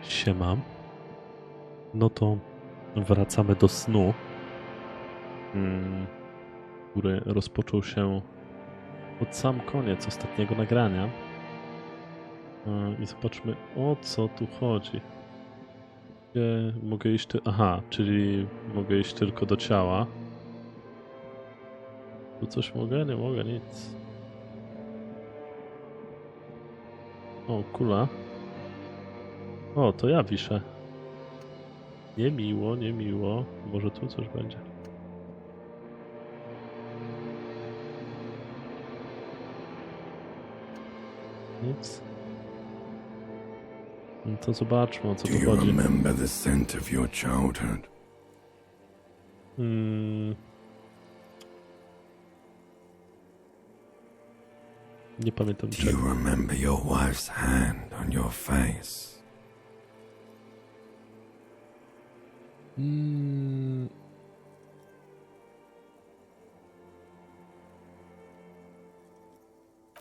Siema. No to wracamy do snu, który rozpoczął się pod sam koniec ostatniego nagrania. I zobaczmy, o co tu chodzi. Gdzie mogę iść Aha, czyli mogę iść tylko do ciała. Tu coś mogę? Nie mogę, nic. O, kula. O, to ja wiszę. Niemiło, niemiło. Może tu coś będzie. Nic. No to zobaczmy, o co tu chodzi. Do you remember the scent of your childhood? Nie pamiętam Do czego. you remember your wife's hand on your face?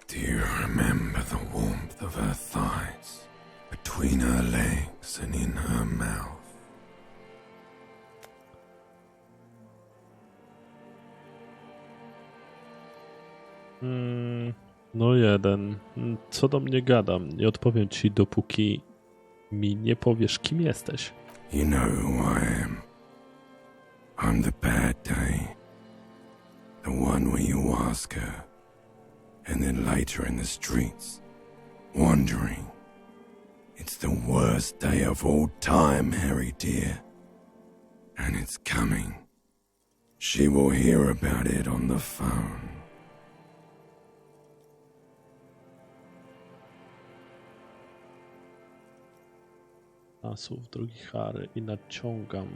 Do you remember the warmth of her thighs, between her legs and in her mouth? No jeden. Co do mnie gadam? Nie odpowiem ci, dopóki mi nie powiesz, kim jesteś. You know who I am. I'm the bad day. The one where you ask her, and then later in the streets, wandering. It's the worst day of all time, Harry dear. And it's coming. She will hear about it on the phone. Słów drogi Harry i nadciągam.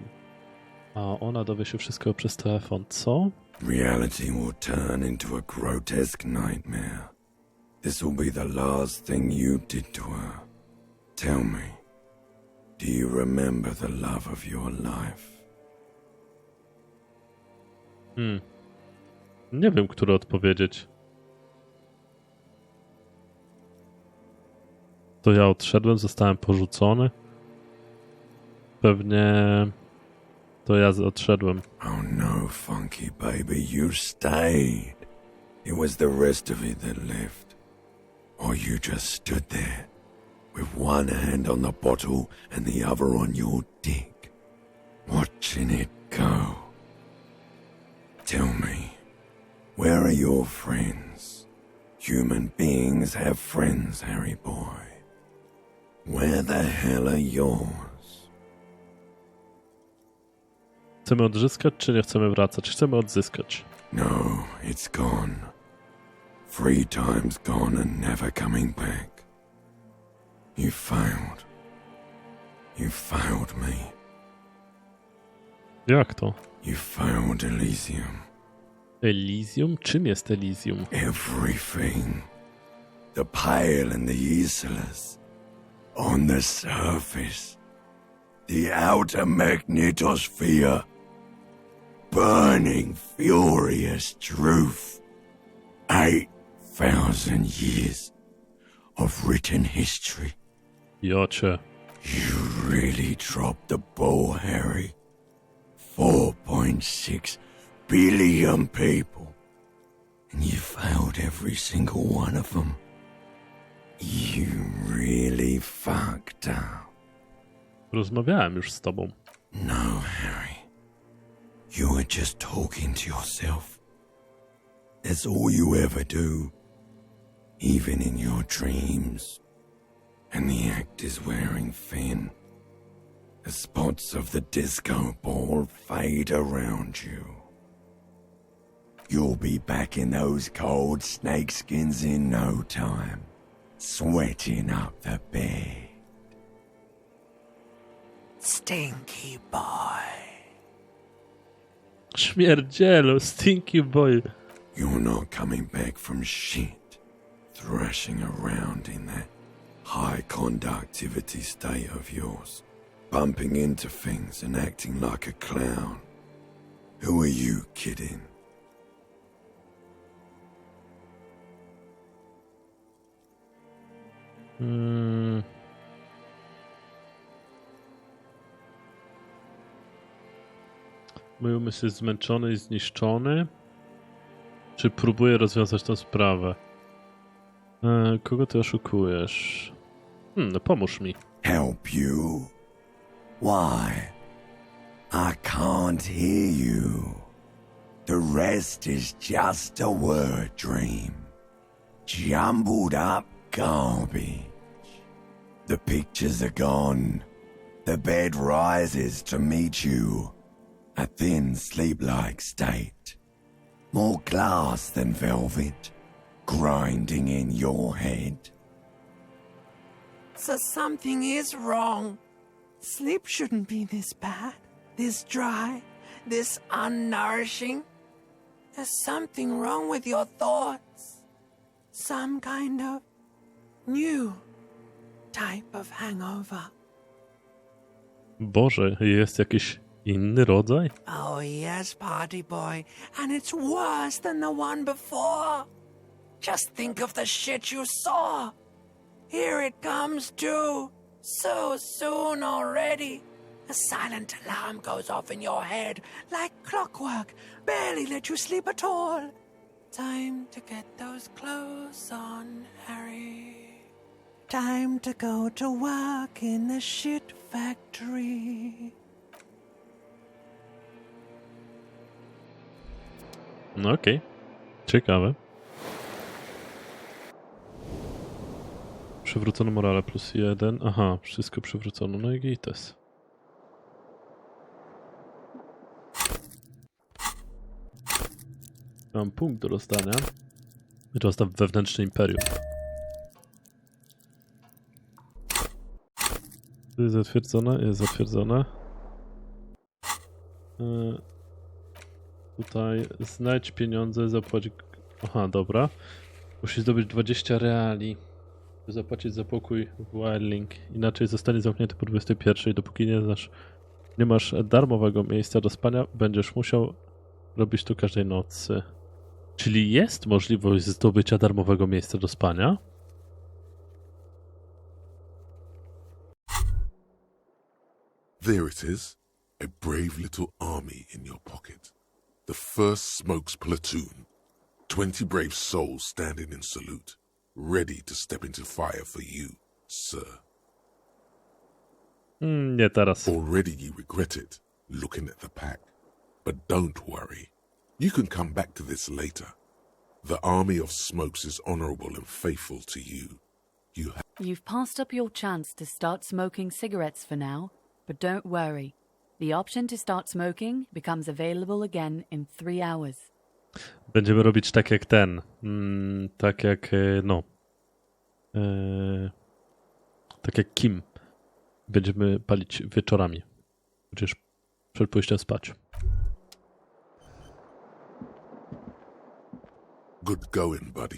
A ona dowie się wszystkiego przez telefon. Co? Reality will turn into a grotesque nightmare. This will be the last thing you did to her. Tell me, do you remember the love of your life? Nie wiem, który odpowiedzieć. To ja odszedłem, zostałem porzucony. Pewnie to ja odszedłem. Oh no, funky baby, you stayed. It was the rest of it that left. Or you just stood there, with one hand on the bottle and the other on your dick, watching it go. Tell me, where are your friends? Human beings have friends, Harry boy. Where the hell are yours? Chcemy odzyskać, czy nie chcemy wracać? Chcemy odzyskać. No, it's gone. 3 times gone and never coming back. You failed. You failed me. Jak to? You failed Elysium. Elysium? Czym jest Elysium? Everything. The pale and the useless. On the surface. The outer magnetosphere. Burning, furious truth. 8,000 years of written history. Jocie. You really dropped the ball, Harry. 4.6 billion people. And you failed every single one of them. You really fucked up. Rozmawiałem już z tobą. No, Harry. You were just talking to yourself. That's all you ever do. Even in your dreams. And the act is wearing thin. The spots of the disco ball fade around you. You'll be back in those cold snakeskins in no time. Sweating up the bed. Stinky boy. Śmierdzielu, stinky boy. You're not coming back from shit. Thrashing around in that high conductivity state of yours. Bumping into things and acting like a clown. Who are you kidding? Mój umysł jest zmęczony i zniszczony. Czy próbuję rozwiązać tę sprawę? Kogo ty oszukujesz? No pomóż mi. Help you? Why? I can't hear you. The rest is just a word dream. Jumbled up garbage. The pictures are gone. The bed rises to meet you. A thin sleep-like state. More glass than velvet. Grinding in your head. So something is wrong. Sleep shouldn't be this bad, this dry, this unnourishing. There's something wrong with your thoughts. Some kind of new type of hangover. Boże, jest jakiś inny rodzaj? Oh yes, party boy, and it's worse than the one before. Just think of the shit you saw. Here it comes too. So soon already. A silent alarm goes off in your head like clockwork. Barely let you sleep at all. Time to get those clothes on, Harry. Time to go to work in the shit factory. No okej. Ciekawe. Przywrócono morale +1. Aha, wszystko przywrócono. No i gites. Mam punkt do rozdania. Rozdaw wewnętrzne imperium. To jest zatwierdzone? Jest zatwierdzone. Tutaj znajdź pieniądze, zapłać... Aha, dobra. Musisz zdobyć 20 reali. Zapłacić za pokój w Wildling. Inaczej zostanie zamknięty po 21. Dopóki nie masz darmowego miejsca do spania, będziesz musiał robić to każdej nocy. Czyli jest możliwość zdobycia darmowego miejsca do spania? There it is, a brave little army in your pocket. The first Smokes platoon. 20 brave souls standing in salute, ready to step into fire for you, sir. Nie teraz. Already you regret it, looking at the pack. But don't worry. You can come back to this later. The army of Smokes is honorable and faithful to you. You've passed up your chance to start smoking cigarettes for now, but don't worry. The option to start smoking becomes available again in 3 hours. Będziemy robić tak jak ten. Tak jak, no. Tak jak Kim. Będziemy palić wieczorami. Chociaż przed pójściem spać. Good going, buddy.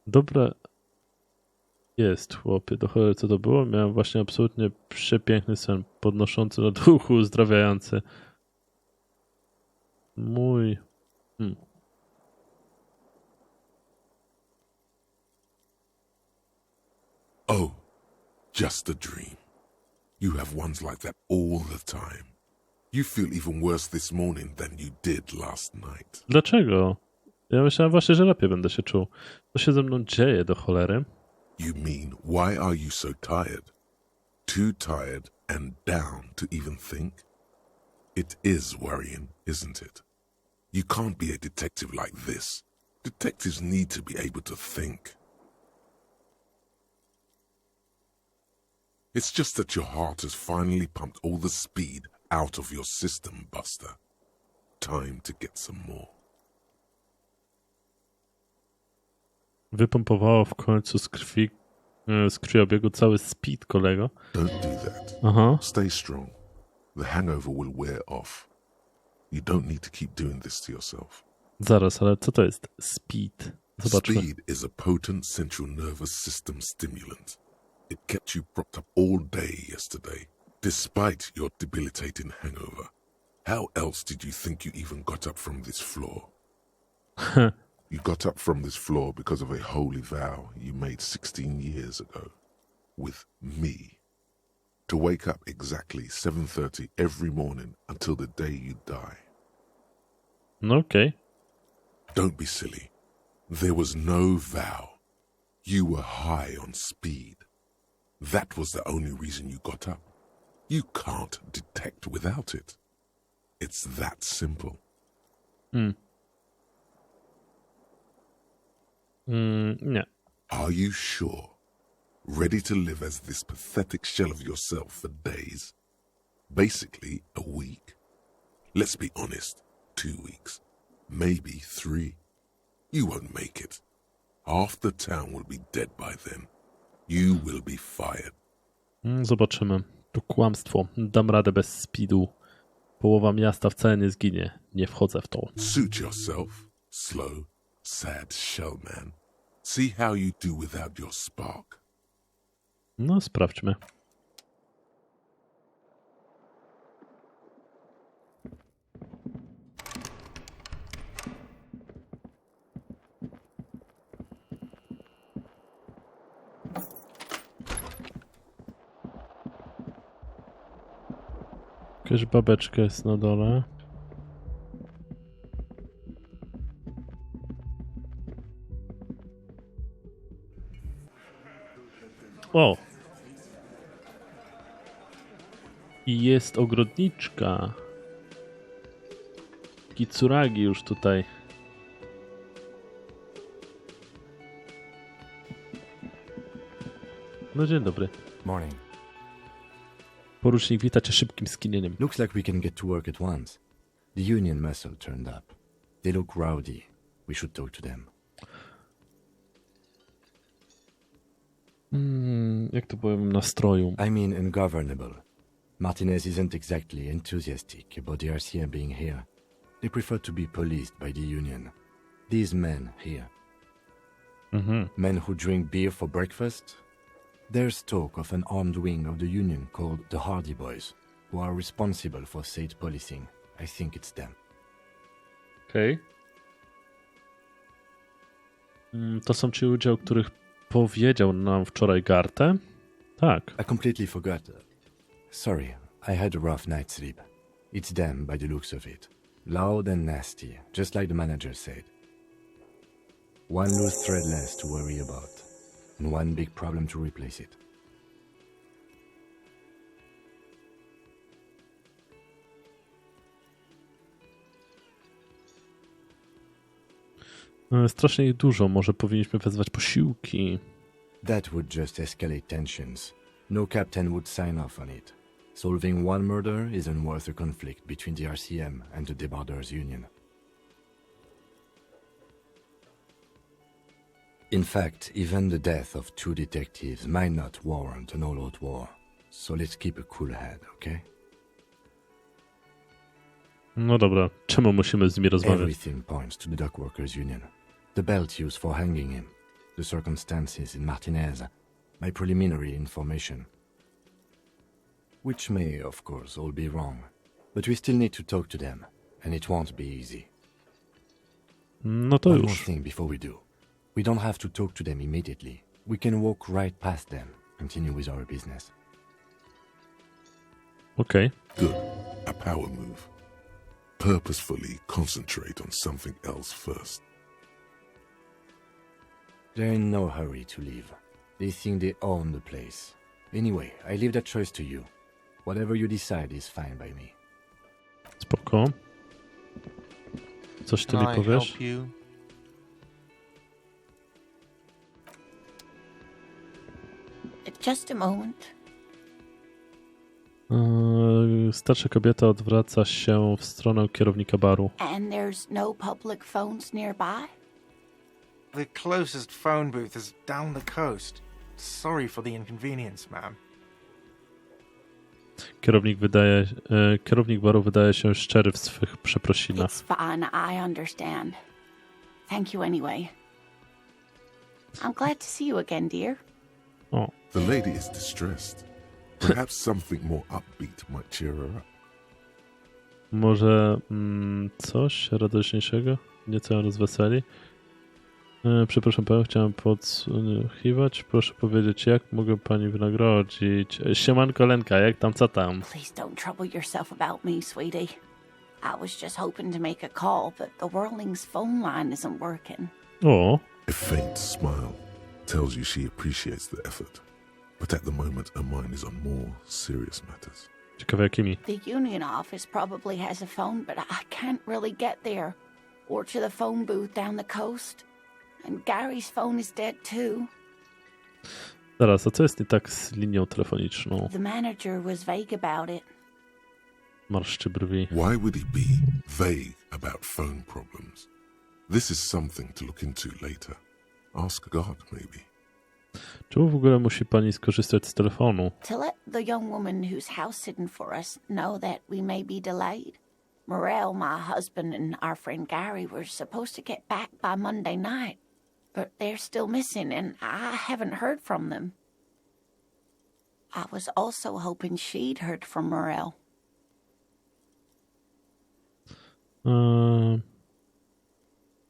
Dobre jest, chłopie. Do cholery, co to było? Miałem właśnie absolutnie przepiękny sen, podnoszący na duchu, uzdrawiający. Mój... Oh, just a dream. You have ones like that all the time. You feel even worse this morning than you did last night. Dlaczego? Ja myślałem właśnie, że lepiej będę się czuł. Co się ze mną dzieje, do cholery? You mean, why are you so tired? Too tired and down to even think? It is worrying, isn't it? You can't be a detective like this. Detectives need to be able to think. It's just that your heart has finally pumped all the speed out of your system, Buster. Time to get some more. Wypompowało w końcu z krwiobiegu cały speed, kolego. Don't do that. Aha. Stay strong. The hangover will wear off. You don't need to keep doing this to yourself. Zaraz, ale co to jest speed? Zobaczmy. Speed is a potent central nervous system stimulant. It kept you propped up all day yesterday, despite your debilitating hangover. How else did you think you even got up from this floor? You got up from this floor because of a holy vow you made 16 years ago. With me. To wake up exactly 7:30 every morning until the day you die. No okej. Don't be silly. There was no vow. You were high on speed. That was the only reason you got up. You can't detect without it. It's that simple. Nie. Are you sure? Ready to live as this pathetic shell of yourself for days? Basically, a week. Let's be honest, 2 weeks. Maybe 3. You won't make it. Half the town will be dead by then. You will be fired. Zobaczymy. To kłamstwo. Dam radę bez speedu. Połowa miasta wcale nie zginie. Nie wchodzę w to. Suit yourself, slow, sad shell man. See how you do without your spark. No, sprawdźmy. Jakaś babeczka jest na dole. O! I jest ogrodniczka. Kicuragi już tutaj. No dzień dobry. Morning. Porucznik wita cię szybkim skinieniem. Looks like we can get to work at once. The union muscle turned up. They look rowdy. We should talk to them. Jak to powiem, nastroju. I mean ungovernable. Martinez isn't exactly enthusiastic about the RCM being here. They prefer to be policed by the union. These men here. Men who drink beer for breakfast. There's talk of an armed wing of the union called the Hardy Boys, who are responsible for state policing. I think it's them. Okej. To są ci ludzie, o których powiedział nam wczoraj Gartę? Tak. I completely forgot. Sorry, I had a rough night's sleep. It's them by the looks of it. Loud and nasty, just like the manager said. One loose thread less to worry about, and one big problem to replace it. Strasznie ich dużo. Może powinniśmy wezwać posiłki. That would just escalate tensions. No captain would sign off on it. Solving one murder isn't worth a conflict between the RCM and the Debarders Union. In fact, even the death of 2 detectives might not warrant an all-out war. So let's keep a cool head, okay? No dobra, czemu musimy z nimi rozmawiać? Everything points to the Dockworkers Union. The belt used for hanging him, the circumstances in Martinez, my preliminary information. Which may, of course, all be wrong. But we still need to talk to them, and it won't be easy. No to One more już. thing before we do. We don't have to talk to them immediately. We can walk right past them, continue with our business. Okej. Good. A power move. Purposefully concentrate on something else first. They're in no hurry to leave. They think they own the place. Anyway, I leave that choice to you. Whatever you decide is fine by me. Spoko. Coś ty mi powiesz? Help you? Just a moment. Starsza kobieta odwraca się w stronę kierownika baru. And there's no public phones nearby? The closest phone booth is down the coast. Sorry for the inconvenience, ma'am. Kierownik baru wydaje się szczery w swych przeprosinach. It's fine, I understand. Thank you anyway. I'm glad to see you again, dear. O, The lady is distressed. Perhaps something more upbeat might cheer her up. może coś radośniejszego? Nieco ją rozweseli? Przepraszam panią, chciałem podsłuchiwać. Proszę powiedzieć, jak mogę pani wynagrodzić? Siemanko Lenka, jak tam, co tam? Please don't trouble yourself about me, sweetie. I was just hoping to make a call, but the Whirling's phone line isn't working. O, A faint smile tells you she appreciates the effort, but at the moment her mind is on more serious matters. ciekawe jakimi. The union office probably has a phone, but I can't really get there. Or to the phone booth down the coast. And Gary's phone is dead too. Zaraz, a co jest nie tak z linią telefoniczną? The manager was vague about it. Marszczy brwi. Why would he be vague about phone problems? This is something to look into later. Ask God, maybe. Czemu w ogóle musi pani skorzystać z telefonu? To let the young woman who's house sitting for us know that we may be delayed. Morel, my husband, and our friend Gary were supposed to get back by Monday night, but they're still missing, and I haven't heard from them. I was also hoping she'd heard from Morel.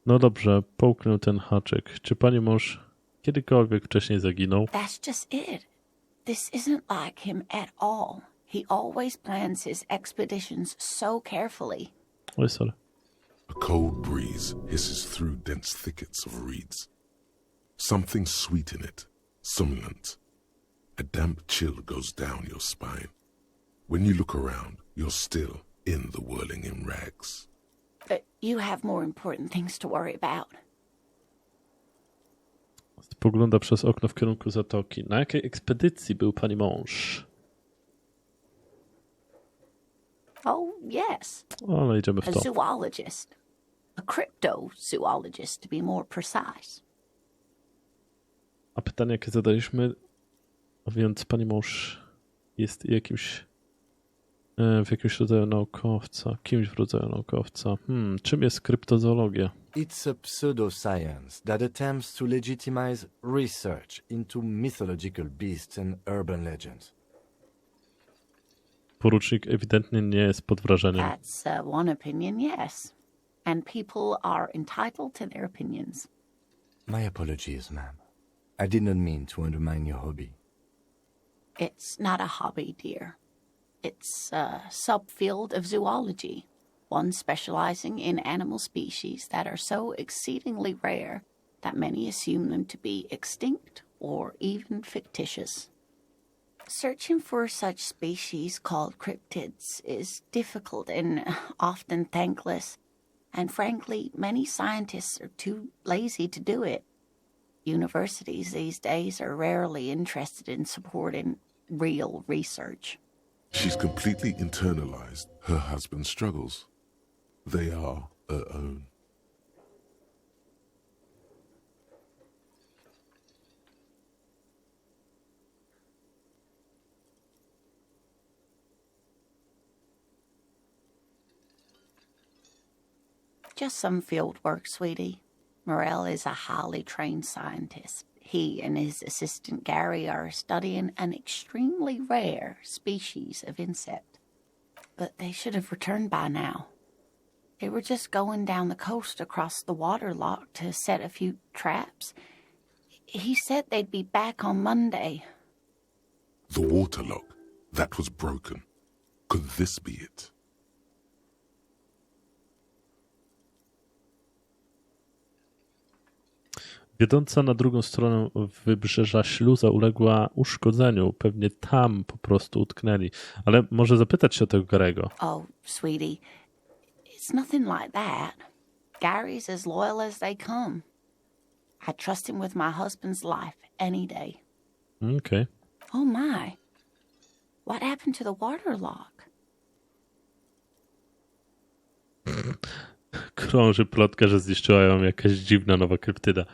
No dobrze, połknę ten haczyk. Czy pani mąż kiedykolwiek wcześniej zaginął? That's just it. This isn't like him at all. He always plans his expeditions so carefully. Oj, sorry. A cold breeze hisses through dense thickets of reeds. Something sweet in it, somnolent. A damp chill goes down your spine. When you look around, you're still in the whirling in rags. But you have more important things to worry about. Spogląda przez okno w kierunku zatoki. Na jakiej ekspedycji był pani mąż? Oh, yes. Ale idziemy w A to. zoologist. A cryptozoologist, to be more precise. A pytanie, jakie zadaliśmy, a więc pani mąż jest w jakimś rodzaju naukowca, kimś w rodzaju naukowca. Czym jest kryptozoologia? It's a pseudoscience that attempts to legitimize research into mythological beasts and urban legends. Porucznik ewidentnie nie jest pod wrażeniem. That's one opinion, yes. And people are entitled to their opinions. My apologies, ma'am. I did not mean to undermine your hobby. It's not a hobby, dear. It's a subfield of zoology, one specializing in animal species that are so exceedingly rare that many assume them to be extinct or even fictitious. Searching for such species called cryptids is difficult and often thankless, and frankly, many scientists are too lazy to do it. Universities these days are rarely interested in supporting real research. She's completely internalized her husband's struggles. They are her own. Just some field work, sweetie. Morel is a highly trained scientist. He and his assistant Gary are studying an extremely rare species of insect. But they should have returned by now. They were just going down the coast across the waterlock to set a few traps. He said they'd be back on Monday. The waterlock, that was broken. Could this be it? Wiodąca na drugą stronę wybrzeża śluza uległa uszkodzeniu. Pewnie tam po prostu utknęli. Ale może zapytać się o tego Garego. Oh, sweetie, it's nothing like that. Gary's as loyal as they come. I trust him with my husband's life any day. Okej. Oh my. What happened to the waterlock? Krąży plotka, że zniszczyła ją jakaś dziwna nowa kryptyda.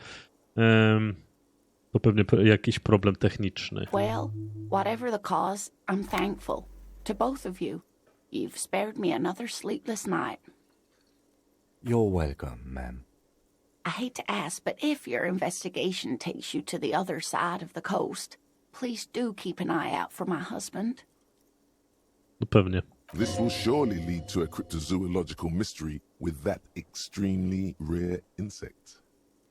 To pewnie jakiś problem techniczny. Well, whatever the cause, I'm thankful. To both of you. You've spared me another sleepless night. You're welcome, ma'am. I hate to ask, but if your investigation takes you to the other side of the coast, please do keep an eye out for my husband. No pewnie. This will surely lead to a cryptozoological mystery with that extremely rare insect.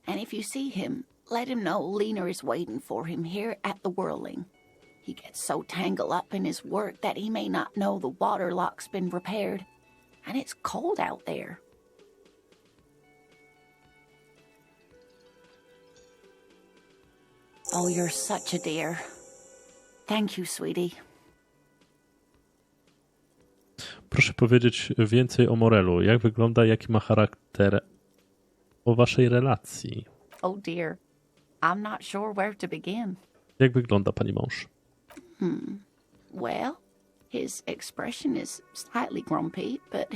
And if you see him, let him know Lena is waiting for him here at the Whirling. He gets so tangled up in his work that he may not know the water lock's been repaired. And it's cold out there. Oh, you're such a dear. Thank you, sweetie. Proszę powiedzieć więcej o Morelu. Jak wygląda, jaki ma charakter o waszej relacji? Oh dear, I'm not sure where to begin. Jak wygląda pani mąż? Well, his expression is slightly grumpy, but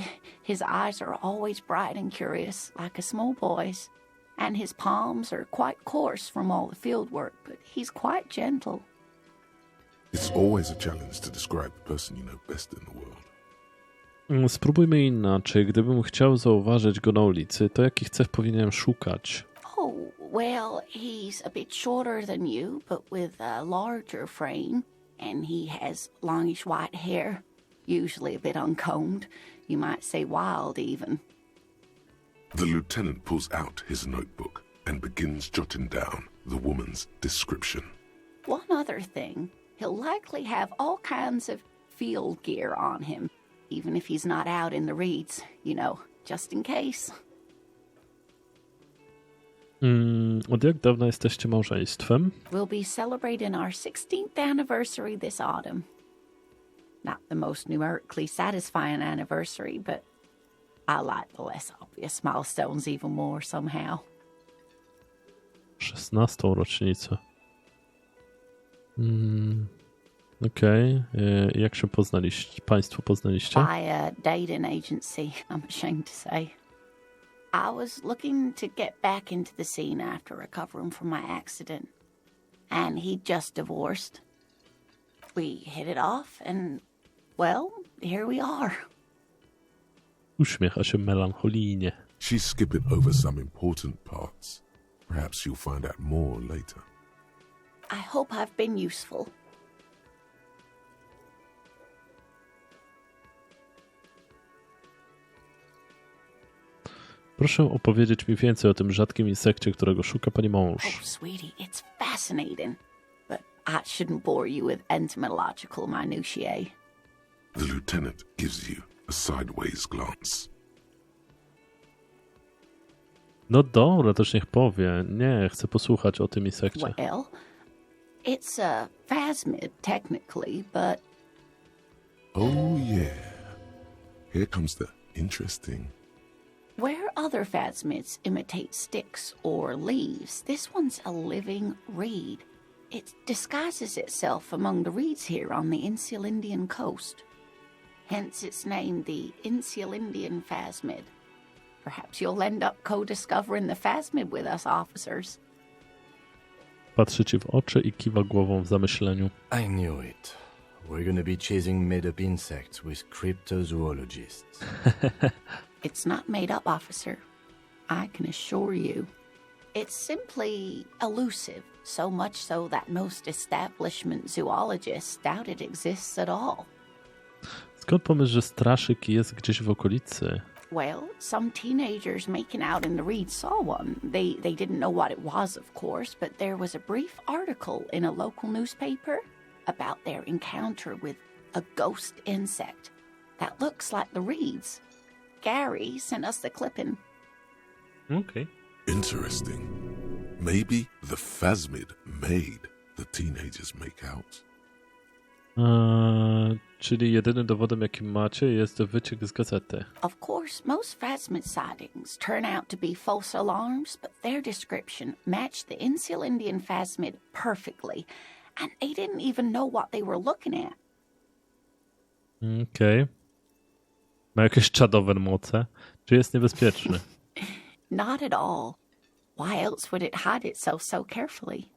his eyes are always bright and curious, like a small boy's. And his palms are quite coarse from all the field work, but he's quite gentle. It's always a challenge to describe the person you know best in the world. Spróbujmy inaczej. Gdybym chciał zauważyć go na ulicy, to jakich cech powinienem szukać? Oh, well, he's a bit shorter than you, but with a larger frame, and he has longish white hair, usually a bit uncombed. You might say wild, even. The lieutenant pulls out his notebook and begins jotting down the woman's description. One other thing, he'll likely have all kinds of field gear on him, even if he's not out in the reeds, you know, just in case. Od jak dawna jesteście małżeństwem? We'll be celebrating our 16th anniversary this autumn. Not the most numerically satisfying anniversary, but I like the less obvious milestones even more somehow. 16. rocznicę. Okej. Jak się państwo poznaliście? By a dating agency, I'm ashamed to say. I was looking to get back into the scene after recovering from my accident. And he'd just divorced. We hit it off and, well, here we are. Uśmiecha się melancholijnie. She's skipping over some important parts. Perhaps you'll find out more later. I hope I've been useful. Proszę opowiedzieć mi więcej o tym rzadkim insekcie, którego szuka pani mąż. Oh, sweetie, it's fascinating. But I shouldn't bore you with entomological minutiae. The lieutenant gives you a sideways glance. No dobra, też niech powie. Nie, chcę posłuchać o tym insekcie. Well, it's a phasmid technically, but... Oh yeah. Here comes the interesting. Where other phasmids imitate sticks or leaves, this one's a living reed. It disguises itself among the reeds here on the Insulindian coast. Hence it's named the Insulindian phasmid. Perhaps you'll end up co-discovering the phasmid with us officers. Patrzy ci w oczy i kiwa głową w zamyśleniu. I knew it. We're gonna be chasing made-up insects with cryptozoologists. It's not made up, officer. I can assure you. It's simply elusive, so much so that most establishment zoologists doubt it exists at all. Skąd pomysł, że straszyk jest gdzieś w okolicy? Well, some teenagers making out in the reeds saw one. They didn't know what it was, of course, but there was a brief article in a local newspaper about their encounter with a ghost insect that looks like the reeds. Gary sent us the clipping. Okej. Interesting. Maybe the phasmid made the teenagers make out. Czyli jedynym dowodem, jaki macie, jest wyciek z gazety. Of course, most phasmid sightings turn out to be false alarms, but their description matched the Insulindian phasmid perfectly, and they didn't even know what they were looking at. Okej. Ma jakieś czadowe moce? Czy jest niebezpieczny? Not at all. Why else would it hide itself so carefully?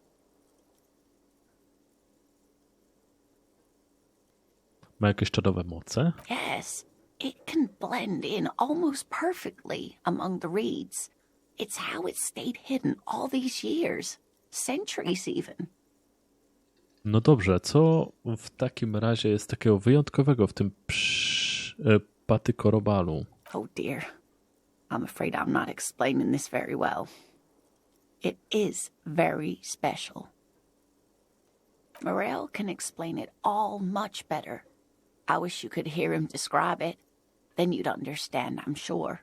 Ma jakieś czadowe moce? Yes, it can blend in almost perfectly among the reeds. It's how it stayed hidden all these years, centuries even. No dobrze, co w takim razie jest takiego wyjątkowego w tym patykorobalu? Oh dear, I'm afraid I'm not explaining this very well. It is very special. Morel can explain it all much better. I wish you could hear him describe it. Then you'd understand, I'm sure.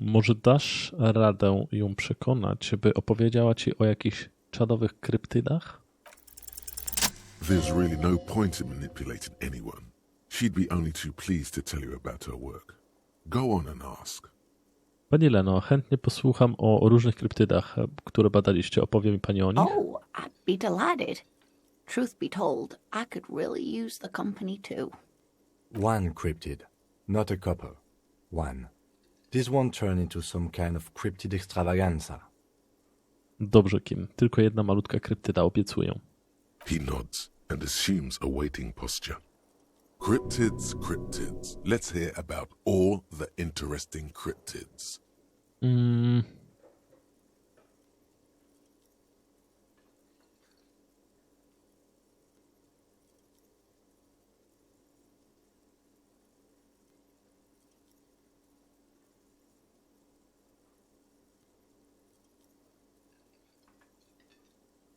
Może dasz radę ją przekonać, by opowiedziała ci o jakichś czadowych kryptydach? There's really no point in manipulating anyone. She'd be only too pleased to tell you about her work. Go on and ask. Pani Leno, chętnie posłucham o różnych kryptydach, które badaliście. Opowie mi pani o nich? Oh, I'd be delighted. Truth be told, I could really use the company too. One cryptid, not a couple. One. This won't turn into some kind of cryptid extravaganza. Dobrze, Kim. Tylko jedna malutka kryptyda, obiecuję. He nods and assumes a waiting posture. Cryptids, cryptids. Let's hear about all the interesting cryptids.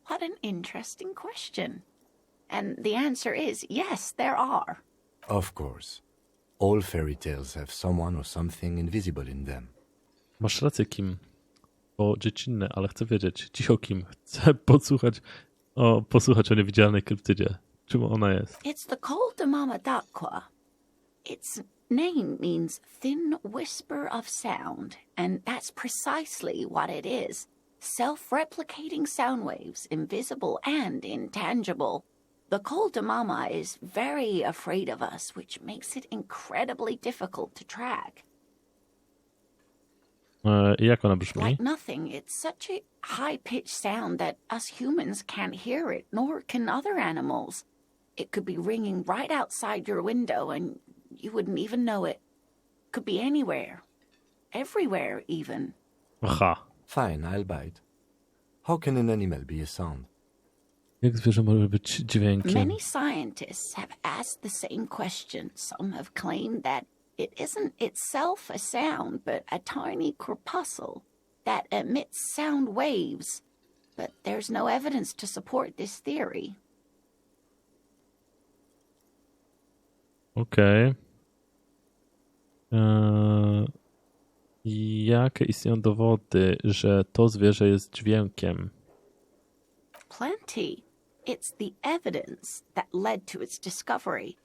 What an interesting question. And the answer is yes, there are. Of course. All fairy tales have someone or something invisible in them. Masz rację, Kim. To dziecinne, ale chcę wiedzieć. Cicho, Kim. Chcę posłuchać o niewidzialnej kryptydzie. Czym ona jest? It's the call to Mama Dakwa. Its name means thin whisper of sound, and that's precisely what it is. Self-replicating sound waves, invisible and intangible. The call to Mama is very afraid of us, which makes it incredibly difficult to track. Jak ona brzmi? Like nothing, it's such a high-pitched sound that us humans can't hear it, nor can other animals. It could be ringing right outside your window and you wouldn't even know it. Could be anywhere. Everywhere, even. Aha. Fine, I'll bite. How can an animal be a sound? Jak zwierzę może być dźwiękiem? Many scientists have asked the same question. Some have claimed that it isn't itself a sound, but a tiny corpuscle that emits sound waves. But there's no evidence to support this theory. Okej. Jakie istnieją dowody, że to zwierzę jest dźwiękiem? Plenty. It's the evidence that led to its discovery.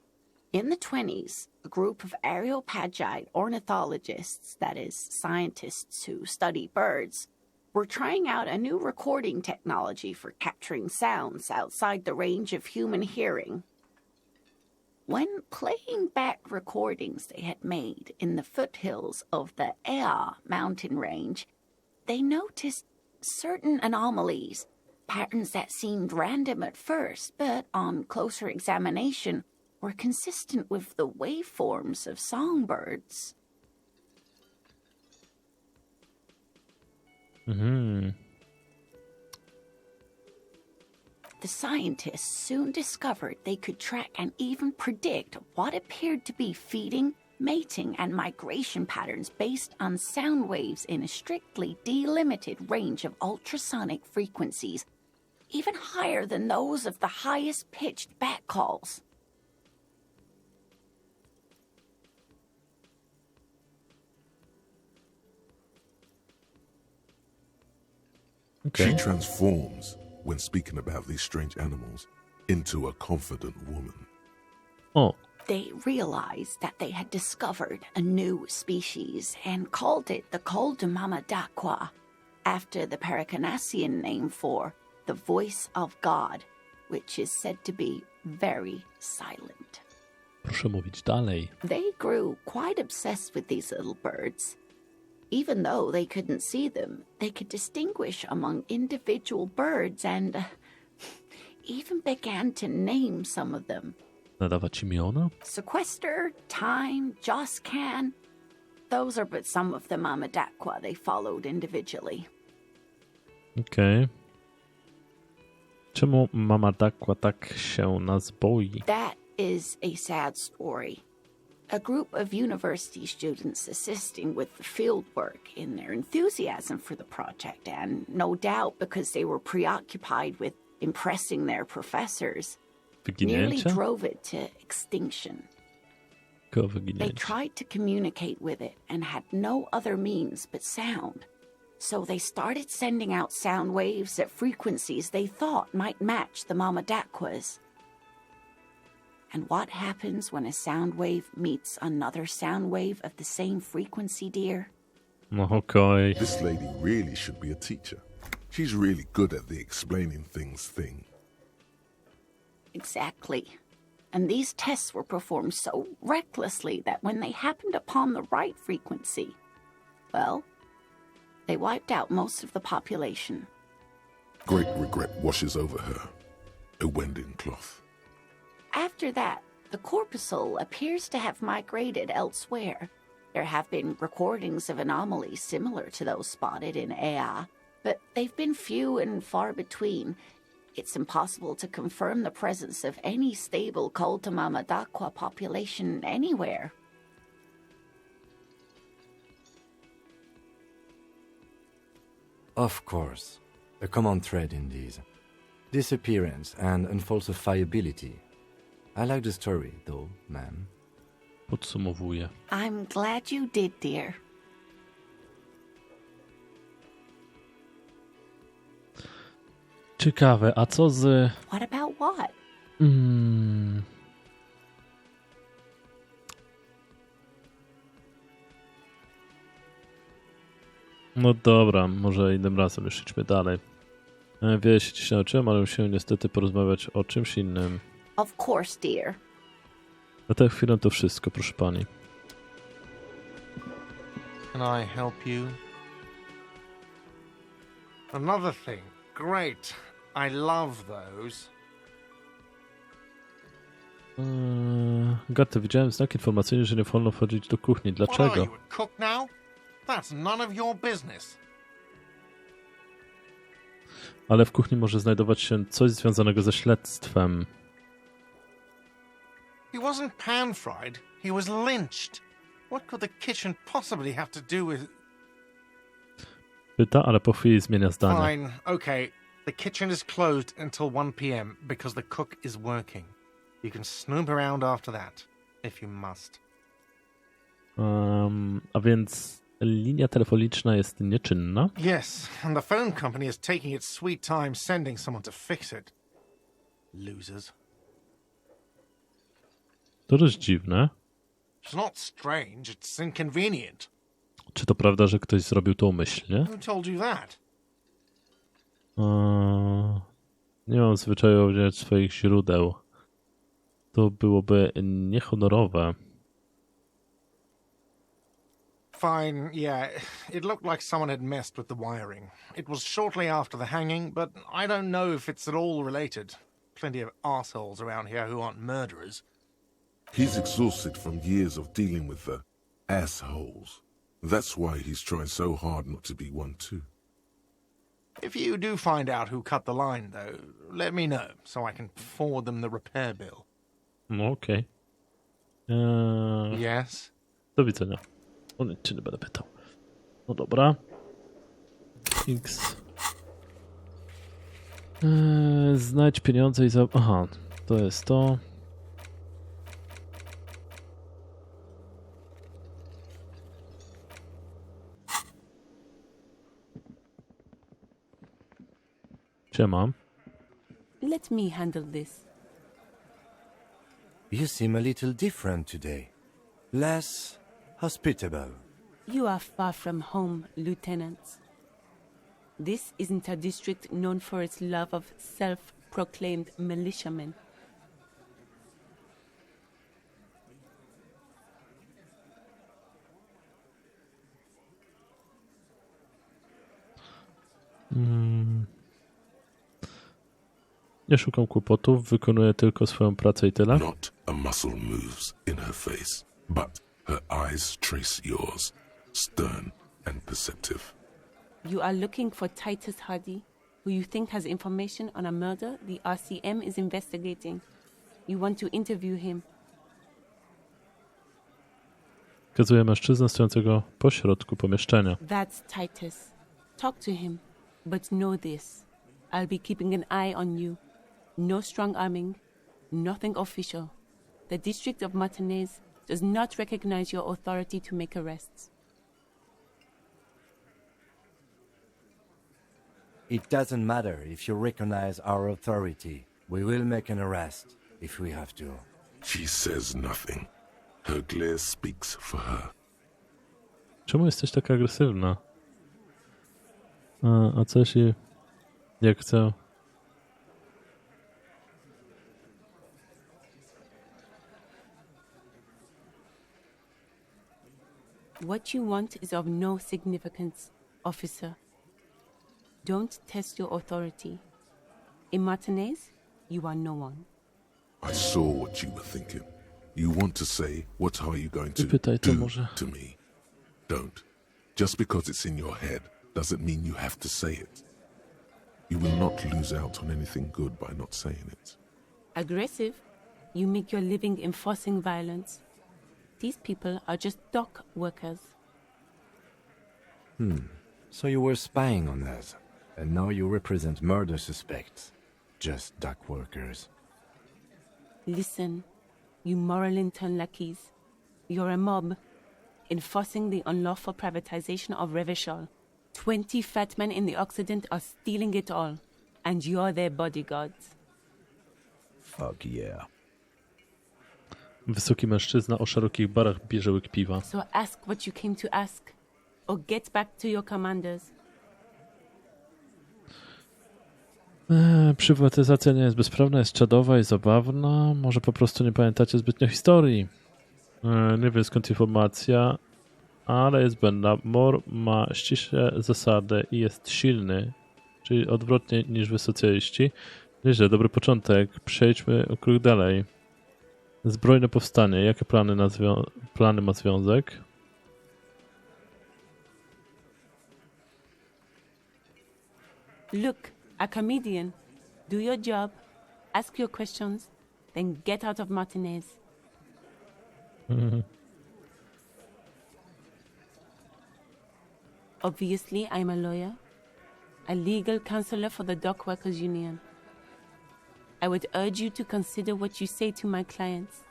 In the 20s, a group of Areopagite ornithologists, that is, scientists who study birds, were trying out a new recording technology for capturing sounds outside the range of human hearing. When playing back recordings they had made in the foothills of the Ea mountain range, they noticed certain anomalies, patterns that seemed random at first, but on closer examination were consistent with the waveforms of songbirds. The scientists soon discovered they could track and even predict what appeared to be feeding, mating, and migration patterns based on sound waves in a strictly delimited range of ultrasonic frequencies, even higher than those of the highest-pitched bat calls. She transforms, when speaking about these strange animals, into a confident woman. O, They realized that they had discovered a new species and called it the Call to Mama Dakwa, after the Paracanassian name for the voice of God, which is said to be very silent. proszę mówić dalej. They grew quite obsessed with these little birds. Even though they couldn't see them, they could distinguish among individual birds and even began to name some of them. Nadawać imiona? Sequester, Time, Joscan. Those are but some of the Mama Dakwa they followed individually. Okej. Czemu Mama Dakwa tak się nas boi? That is a sad story. A group of university students assisting with the field work in their enthusiasm for the project, and no doubt because they were preoccupied with impressing their professors, nearly drove it to extinction. They tried to communicate with it and had no other means but sound. So they started sending out sound waves at frequencies they thought might match the Mamadakwas. And what happens when a sound wave meets another sound wave of the same frequency, dear? Okay. This lady really should be a teacher. She's really good at the explaining things thing. Exactly. And these tests were performed so recklessly that when they happened upon the right frequency, well, they wiped out most of the population. Great regret washes over her. A winding cloth. After that, the corpuscle appears to have migrated elsewhere. There have been recordings of anomalies similar to those spotted in Ea, but they've been few and far between. It's impossible to confirm the presence of any stable Kulta Mamadakwa population anywhere. Of course. A common thread in these. Disappearance and unfalsifiability. I like the story, though, ma'am. Podsumowuję. I'm glad you did, dear. Ciekawe, a co z... What about what? No dobra, może innym razem już idźmy dalej. Wiele się dziś nauczyłem, ale musimy niestety porozmawiać o czymś innym. Of course, dear. Na tę chwilę to wszystko, proszę pani. Can I help you? Another thing. Great. I love those. Gato, widziałem znak informacyjny, że nie wolno wchodzić do kuchni. What are Dlaczego? you, a cook now? That's none of your business. Ale w kuchni może znajdować się coś związanego ze śledztwem. He wasn't pan-fried. He was lynched. What could the kitchen possibly have to do with... Pyta, ale po chwili zmienia zdanie. Fine, okay. The kitchen is closed until 1 p.m. because the cook is working. You can snoop around after that, if you must. A więc linia telefoniczna jest nieczynna? Yes, and the phone company is taking its sweet time sending someone to fix it. Losers. To dość dziwne. It's not strange, it's inconvenient. Czy to prawda, że ktoś zrobił to umyślnie? Who told you that? Nie mam zwyczaju udzielać swoich źródeł. To byłoby niehonorowe. Fine, yeah. It looked like someone had messed with the wiring. It was shortly after the hanging, but I don't know if it's at all related. Plenty of arseholes around here who aren't murderers. He's exhausted from years of dealing with the assholes. That's why he's trying so hard not to be one too. If you do find out who cut the line, though, let me know, so I can forward them the repair bill. No okej. Yes? Do widzenia. O nie, czy nie będę pytał. No dobra. X. Znajdź pieniądze i za... Aha, to jest to. Siema. Let me handle this. You seem a little different today. Less hospitable. You are far from home, Lieutenant. This isn't a district known for its love of self-proclaimed militiamen. Nie szukam kłopotów, wykonuję tylko swoją pracę i tyle. Not a muscle moves in her face, but her eyes trace yours, stern and perceptive. You are looking for Titus Hardy, who you think has information on a murder the RCM is investigating. You want to interview him. Wskazuje mężczyznę stojącego pośrodku pomieszczenia. That's Titus. Talk to him. But know this. I'll be keeping an eye on you. No strong arming. Nothing official. The District of Martinez does not recognize your authority to make arrests. It doesn't matter if you recognize our authority. We will make an arrest if we have to. She says nothing. Her glare speaks for her. Czemu jesteś taka agresywna? A co jeśli... Jak chcę... What you want is of no significance, officer. Don't test your authority. In Martinez, you are no one. I saw what you were thinking. You want to say, what are you going to Pytaj to do może. to me? Don't. Just because it's in your head doesn't mean you have to say it. You will not lose out on anything good by not saying it. Aggressive? You make your living enforcing violence. These people are just dock workers. So you were spying on us, and now you represent murder suspects. Just dock workers. Listen, you moral intern lackeys. You're a mob, enforcing the unlawful privatization of Revachol. 20 fat men in the Occident are stealing it all, and you're their bodyguards. Fuck yeah. Wysoki mężczyzna o szerokich barach bierze łyk piwa. So ask what you came to ask, or get back to your commanders. Prywatyzacja nie jest bezprawna, jest czadowa i zabawna. Może po prostu nie pamiętacie zbytnio historii. Nie wiem skąd informacja, ale jest zbędna. Mor ma ściśle zasady i jest silny, czyli odwrotnie niż wy socjaliści. Nieźle, dobry początek. Przejdźmy o krok dalej. Zbrojne powstanie. Jakie plany ma związek? Look, a comedian. Do your job, ask your questions, then get out of Martinez. Obviously, I'm a lawyer, a legal counselor for the Dock Workers Union. I would urge you to consider what you say to my clients.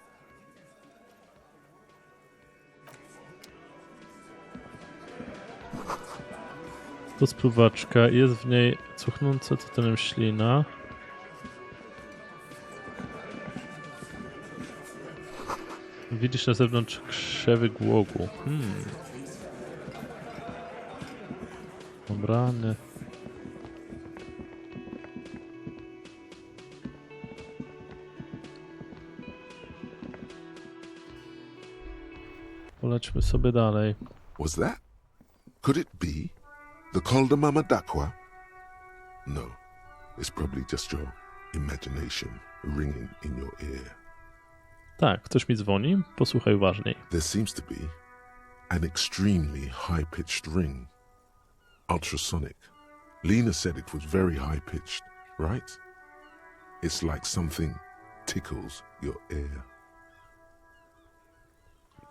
To spluwaczka. Jest w niej cuchnąca tytonem ślina. Widzisz na zewnątrz krzewy głogu. Dobra, nie. Polećmy sobie dalej. Was that? Could it be the Koldamama Dakwa? No, it's probably just your imagination ringing in your ear. Tak, ktoś mi dzwoni. Posłuchaj uważniej. There seems to be an extremely high-pitched ring. Ultrasonic. Lena said it was very high-pitched, right? It's like something tickles your ear.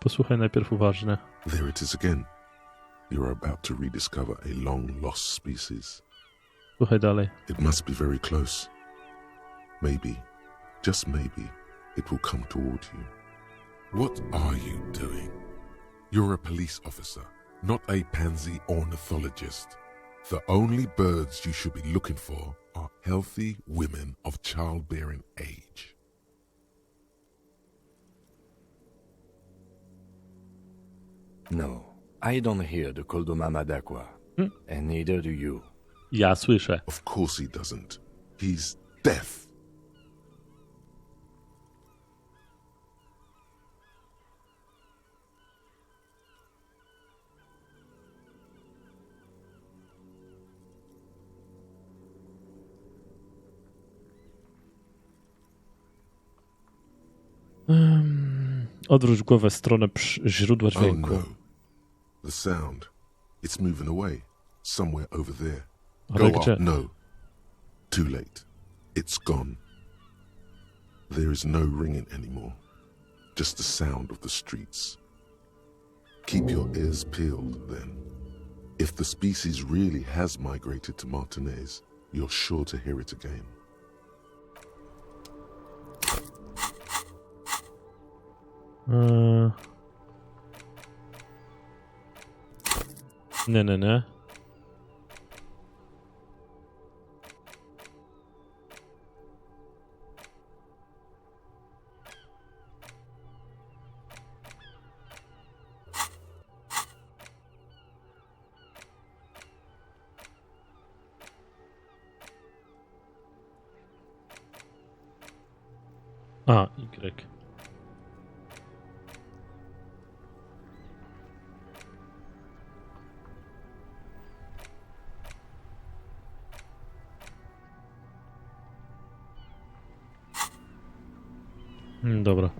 Posłuchaj najpierw uważnie. There it is again. You're about to rediscover a long-lost species. Słuchaj dalej. It must be very close. Maybe, just maybe, it will come toward you. What are you doing? You're a police officer, not a pansy ornithologist. The only birds you should be looking for are healthy women of childbearing age. No, I don't hear the Koldamama Dakwa, and neither do you. Ja słyszę. Of course he doesn't. He's deaf. Odwróć głowę w stronę źródła dźwięku. Oh no. The sound. It's moving away. Somewhere over there. Ale Go gdzie? up. No. Too late. It's gone. There is no ringing anymore. Just the sound of the streets. Keep your ears peeled, then. If the species really has migrated to Martinez, you're sure to hear it again. Nie. A, Y. Dobra.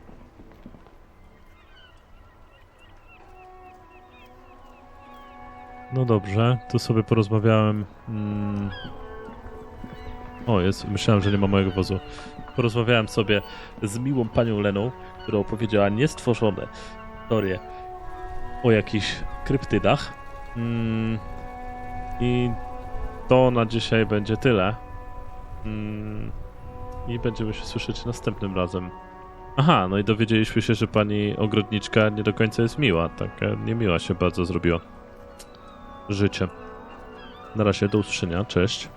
No dobrze, tu sobie porozmawiałem. O, jest, myślałem, że nie ma mojego wozu. Porozmawiałem sobie z miłą panią Leną, która opowiedziała niestworzone historie o jakichś kryptydach. I to na dzisiaj będzie tyle. I będziemy się słyszeć następnym razem. Aha, no i dowiedzieliśmy się, że pani ogrodniczka nie do końca jest miła. Taka niemiła się bardzo zrobiła. Życie. Na razie, do usłyszenia. Cześć.